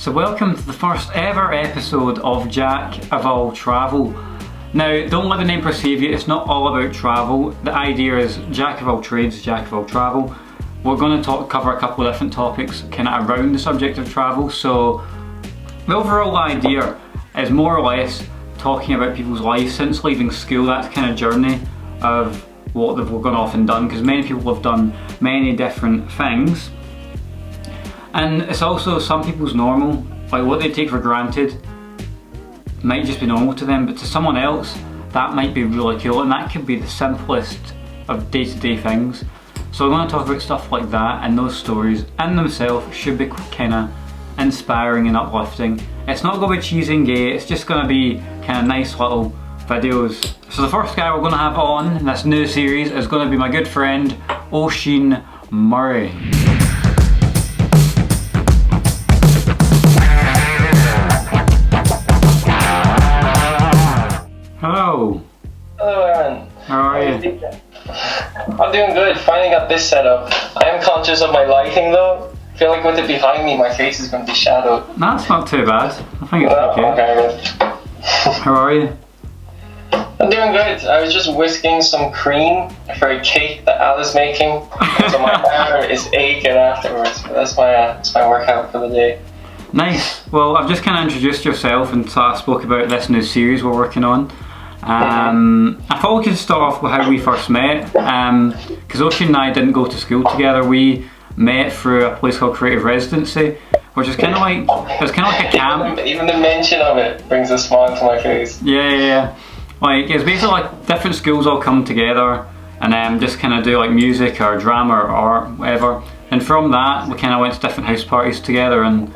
So welcome to the first ever episode of Jack of All Travel. Now, don't let the name perceive you, it's not all about travel. The idea is Jack of all trades, Jack of all travel. We're going to cover a couple of different topics kind of around the subject of travel. So the overall idea is more or less talking about people's lives since leaving school, that kind of journey of what they've gone off and done, because many people have done many different things. And it's also some people's normal, like what they take for granted might just be normal to them, but to someone else that might be really cool, and that could be the simplest of day-to-day things. So we're going to talk about stuff like that, and those stories in themselves should be kind of inspiring and uplifting. It's not going to be cheesy and gay, it's just going to be kind of nice little videos. So the first guy we're going to have on in this new series is going to be my good friend Oisin Murray. Hello. Hello, Aaron. How are you? I'm doing good. Finally got this set up. I am conscious of my lighting though. I feel like with it behind me, my face is going to be shadowed. That's not too bad. I think it's okay. Okay. How are you? I'm doing good. I was just whisking some cream for a cake that Ali's making, so my arm is aching afterwards. But that's my workout for the day. Nice. Well, I've just kind of introduced yourself and spoke about this new series we're working on. I thought we could start off with how we first met, because Oisin and I didn't go to school together. We met through a place called Creative Residency, which is kind of like, it's kind of like a camp. Even the mention of it brings a smile to my face. Yeah. Like, it's basically like different schools all come together and just kind of do like music or drama or art, whatever. And from that, we kind of went to different house parties together, and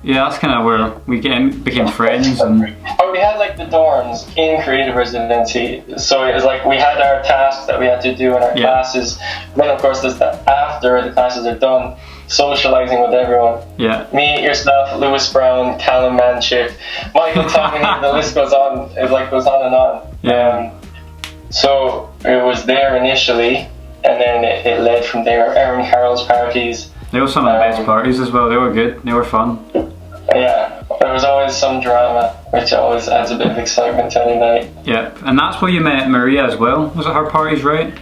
yeah, that's kind of where we became friends. And we had like the dorms in Creative Residency, so it was like we had our tasks that we had to do in our classes. Then of course there's after the classes are done, socializing with everyone. Yeah. Me, yourself, Lewis Brown, Callum Manship, Michael Tommy, the list goes on. It like goes on and on. Yeah. So it was there initially, and then it led from there. Aaron Carroll's parties. They were some of the best parties as well. They were good. They were fun. Yeah, there was always some drama, which always adds a bit of excitement to any night. Yep, and that's where you met Maria as well. Was it her parties, right?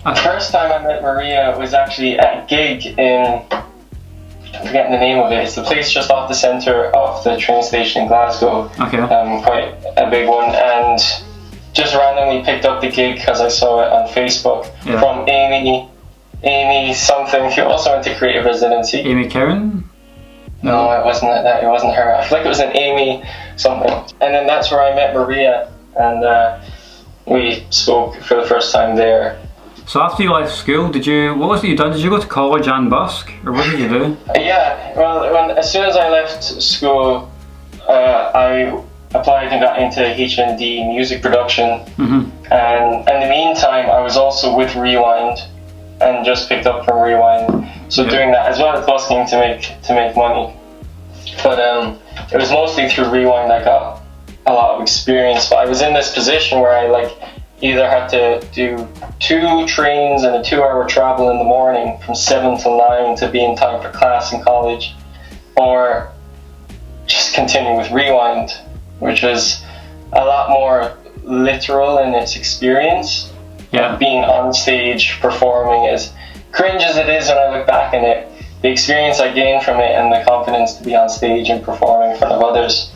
The first time I met Maria was actually at a gig in, I'm forgetting the name of it. It's the place just off the centre of the train station in Glasgow. Okay. Quite a big one, and just randomly picked up the gig because I saw it on Facebook from Amy something, who also went to Creative Residency. Amy Karen? No, it wasn't that. It wasn't her. I feel like it was an Amy something. And then that's where I met Maria, and we spoke for the first time there. So after you left school, what was it you done? Did you go to college and busk, or what did you do? Yeah, well, as soon as I left school, I applied and got into HND music production. Mm-hmm. And in the meantime, I was also with Rewind, and just picked up from Rewind. So doing that as well as busking to make money. But it was mostly through Rewind I got a lot of experience. But I was in this position where I like either had to do 2 trains and a 2-hour travel in the morning from 7 till 9 to be in time for class in college, or just continue with Rewind, which was a lot more literal in its experience. Yeah. Being on stage, performing, as cringe as it is when I look back on it, the experience I gained from it and the confidence to be on stage and performing in front of others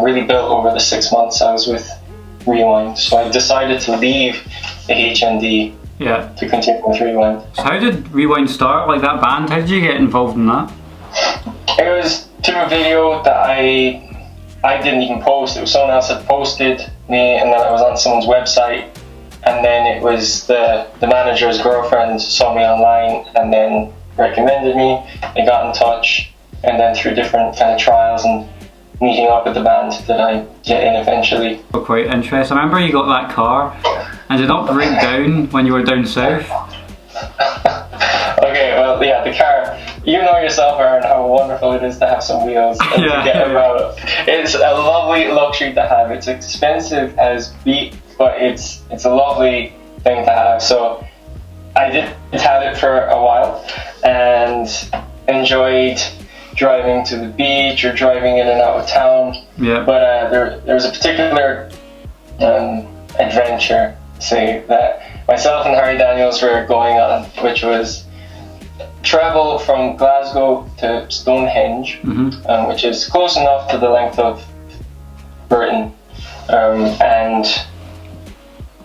really built over the 6 months I was with Rewind. So I decided to leave the HND to continue with Rewind. So how did Rewind start, like that band? How did you get involved in that? It was through a video that I didn't even post. It was someone else had posted me, and then I was on someone's website. And then it was the manager's girlfriend saw me online and then recommended me. They got in touch, and then through different kind of trials and meeting up with the band did I get in eventually. Quite interesting. I remember you got that car and did not break down when you were down south. Okay, well yeah, the car. You know yourself, Aaron, how wonderful it is to have some wheels and to get about. It's a lovely luxury to have. It's expensive as beat, but it's a lovely thing to have. So I did have it for a while and enjoyed driving to the beach or driving in and out of town. Yeah. But there was a particular adventure, say, that myself and Harry Daniels were going on, which was travel from Glasgow to Stonehenge, which is close enough to the length of Britain. And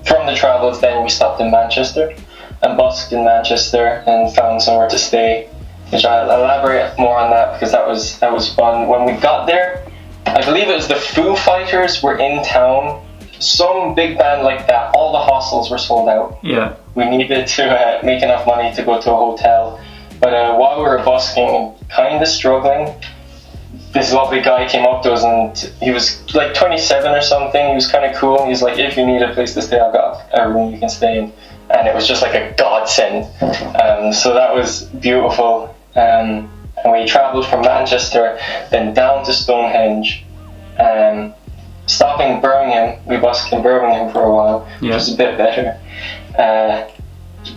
from the travels, then we stopped in Manchester and busked in Manchester and found somewhere to stay, which I'll elaborate more on that because that was fun. When we got there, I believe it was the Foo Fighters were in town. Some big band like that. All the hostels were sold out. Yeah. We needed to make enough money to go to a hotel. But while we were busking and kind of struggling, this lovely guy came up to us and he was like 27 or something. He was kind of cool. He's like, if you need a place to stay, I've got a room you can stay in. And it was just like a godsend. So that was beautiful. And we travelled from Manchester, then down to Stonehenge. Stopping in Birmingham, we busked in Birmingham for a while, which was a bit better.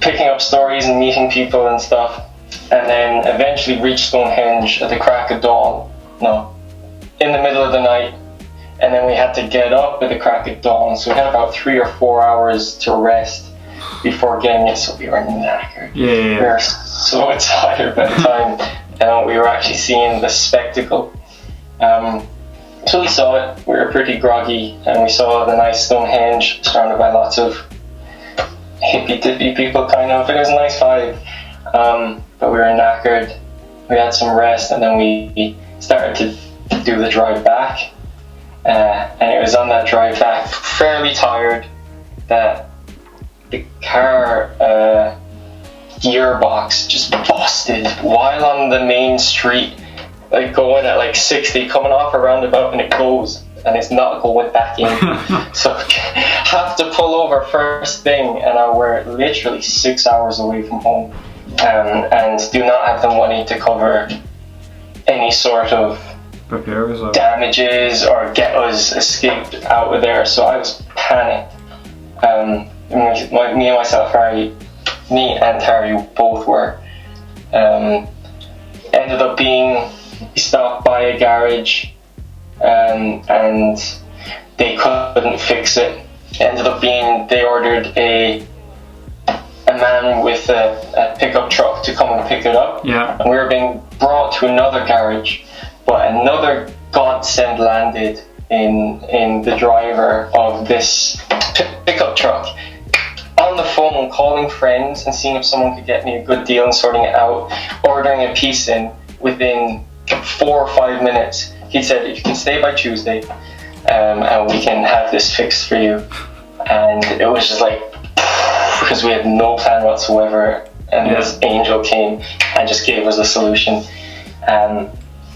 Picking up stories and meeting people and stuff. And then eventually reached Stonehenge at the crack of dawn. No, in the middle of the night. And then we had to get up at the crack of dawn. So we had about 3 or 4 hours to rest before getting it. So we were knackered. Yeah. We were so tired by the time we were actually seeing the spectacle. So we saw it. We were pretty groggy. And we saw the nice Stonehenge surrounded by lots of hippy-dippy people, kind of. It was a nice vibe. But we were knackered. We had some rest, and then we started to do the drive back. And it was on that drive back, fairly tired, that the car gearbox just busted while on the main street, like going at like 60, coming off a roundabout, and it goes, and it's not going back in. So have to pull over first thing, and we're literally 6 hours away from home. And do not have the money to cover any sort of damages or get us escaped out of there. So I was panicked. Me and myself, Harry, me and Harry both were. Ended up being stopped by a garage, and they couldn't fix it. Ended up being they ordered a man with a pickup truck to come and pick it up. Yeah. And we were being brought to another garage, but another godsend landed in the driver of this pickup truck. On the phone, calling friends and seeing if someone could get me a good deal and sorting it out, ordering a piece in within 4 or 5 minutes. He said, if you can stay by Tuesday, and we can have this fixed for you. And it was just like, because we had no plan whatsoever, and this angel came and just gave us a solution.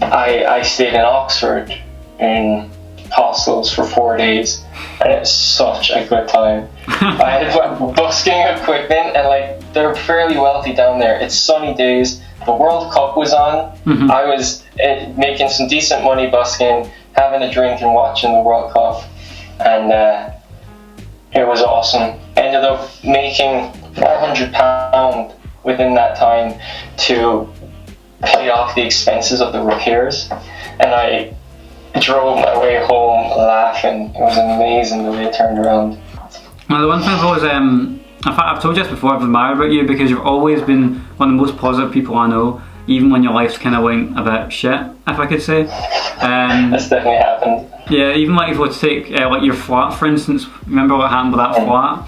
I stayed in Oxford in hostels for 4 days, and it's such a good time. I had busking equipment, and like they're fairly wealthy down there. It's sunny days. The World Cup was on. I was making some decent money busking, having a drink and watching the World Cup, and it was awesome. Ended up making £400 within that time to pay off the expenses of the repairs, and I drove my way home laughing. It was amazing the way it turned around. Well, the one thing I've always, in fact I've told you this before, I've admired about you because you've always been one of the most positive people I know, even when your life's kind of went a bit shit, if I could say. That's definitely happened. Yeah, even like if we were to take like your flat for instance, remember what happened with that flat?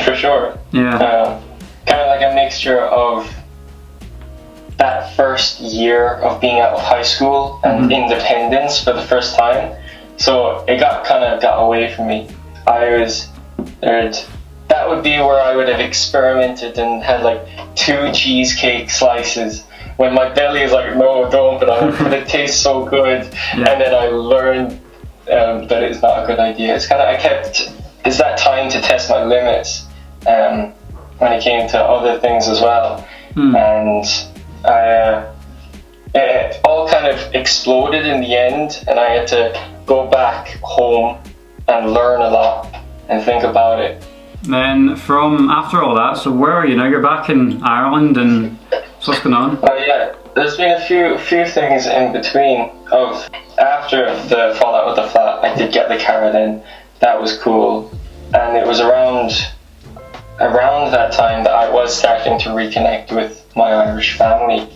For sure. Yeah. Kind of like a mixture of that first year of being out of high school and independence for the first time. So it got away from me. That would be where I would have experimented and had like 2 cheesecake slices when my belly is like, no, don't, but it tastes so good. Yeah. And then I learned that it's not a good idea. It's that time to test my limits when it came to other things as well. And it all kind of exploded in the end, and I had to go back home and learn a lot and think about it. Then from after all that, so where are you now? You're back in Ireland, and so what's going on? Yeah, there's been a few things in between. After the fallout with the flat, I did get the car then. That was cool. And it was around that time that I was starting to reconnect with my Irish family.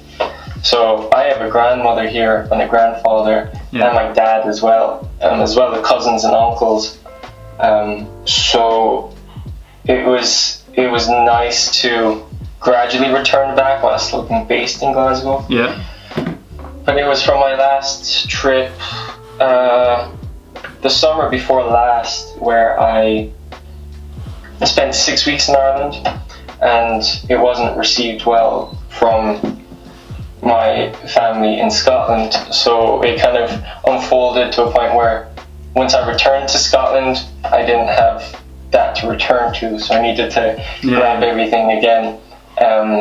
So I have a grandmother here and a grandfather, and my dad as well the cousins and uncles. So it was nice to gradually return back while still being based in Glasgow. Yeah. But it was from my last trip, the summer before last, where I spent 6 weeks in Ireland, and it wasn't received well from my family in Scotland. So it kind of unfolded to a point where once I returned to Scotland, I didn't have that to return to, so I needed to grab everything again.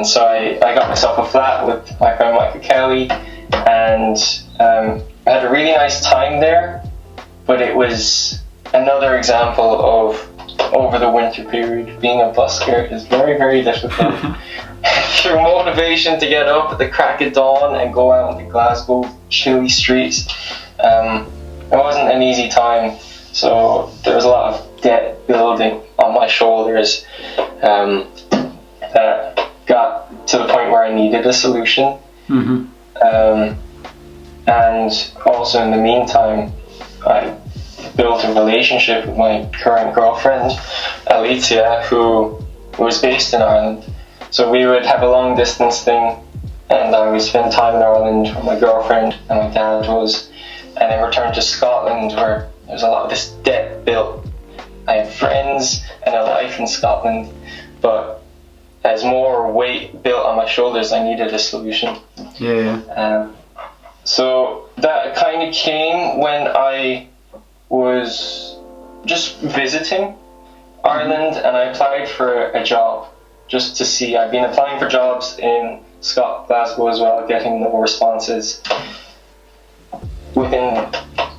So I got myself a flat with my friend Michael Kelly, and I had a really nice time there, but it was another example of, over the winter period, being a busker is very, very difficult. Your motivation to get up at the crack of dawn and go out into Glasgow chilly streets, it wasn't an easy time. So there was a lot of debt building on my shoulders that got to the point where I needed a solution. And also in the meantime, I built a relationship with my current girlfriend, Alicia, who was based in Ireland. So we would have a long distance thing, and I would spend time in Ireland where my girlfriend and my dad was, and then return to Scotland where there's a lot of this debt built. I have friends and a life in Scotland, but as more weight built on my shoulders, I needed a solution. So that kind of came when I was just visiting Ireland, and I applied for a job just to see. I've been applying for jobs in Glasgow as well, getting no responses. Within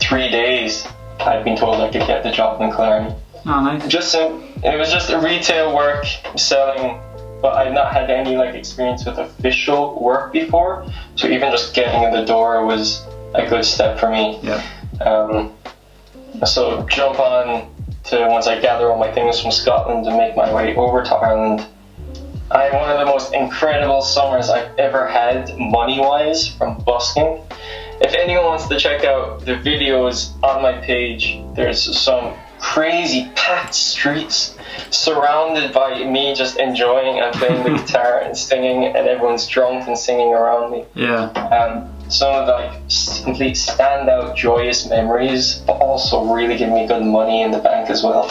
3 days, I'd been told I could get the job in Clarny. Oh, nice. It was just a retail work, selling, but I'd not had any experience with official work before, so even just getting in the door was a good step for me. So jump on to, once I gather all my things from Scotland and make my way over to Ireland. I had one of the most incredible summers I've ever had money-wise from busking. If anyone wants to check out the videos on my page, there's some crazy packed streets surrounded by me just enjoying and playing the guitar and singing, and everyone's drunk and singing around me. Some of the complete standout joyous memories, but also really give me good money in the bank as well.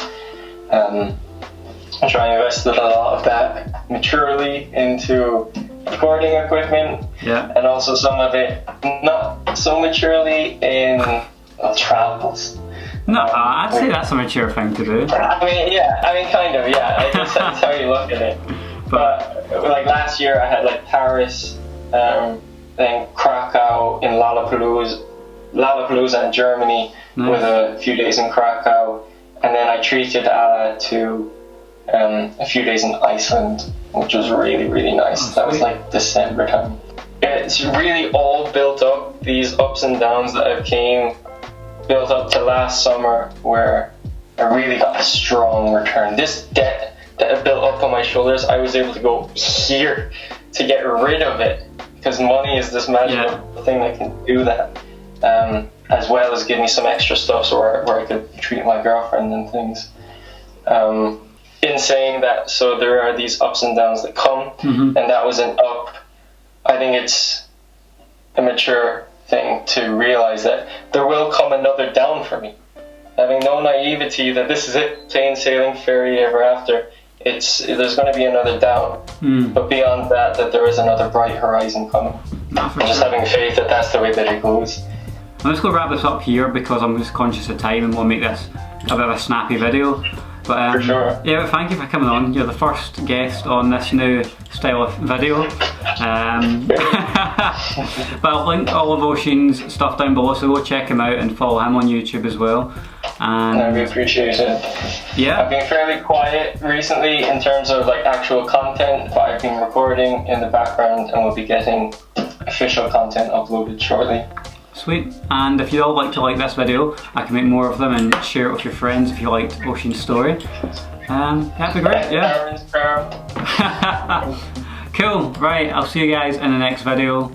I try and invested a lot of that maturely into recording equipment, and also some of it not so maturely in travels. No, I'd say that's a mature thing to do. I mean, kind of, I guess that's how you look at it. But last year I had Paris, then Krakow, in Lollapalooza in Germany, with a few days in Krakow, and then I treated Ala to a few days in Iceland, which was really, really nice. That was December time. It's really all built up, these ups and downs that have built up to last summer, where I really got a strong return. This debt that had built up on my shoulders, I was able to go here to get rid of it, because money is this magical thing that can do that, as well as give me some extra stuff where I could treat my girlfriend and things. In saying that, so there are these ups and downs that come, and that was an up. I think it's a mature thing to realize that there will come another down for me. Having no naivety that this is it, plain sailing, fairy ever after. There's going to be another down, but beyond that there is another bright horizon coming. Just having faith that that's the way that it goes. I'm just going to wrap this up here because I'm just conscious of time and we'll make this a bit of a snappy video. But for sure. Yeah, thank you for coming on. You're the first guest on this new style of video. But I'll link all of Oisin's stuff down below, so go check him out and follow him on YouTube as well. And I really appreciate it. Yeah. I've been fairly quiet recently in terms of actual content, but I've been recording in the background, and we'll be getting a official content uploaded shortly. Sweet. And if you'd all like to like this video, I can make more of them and share it with your friends if you liked Oisin's story. That'd be great, yeah. Cool, right, I'll see you guys in the next video.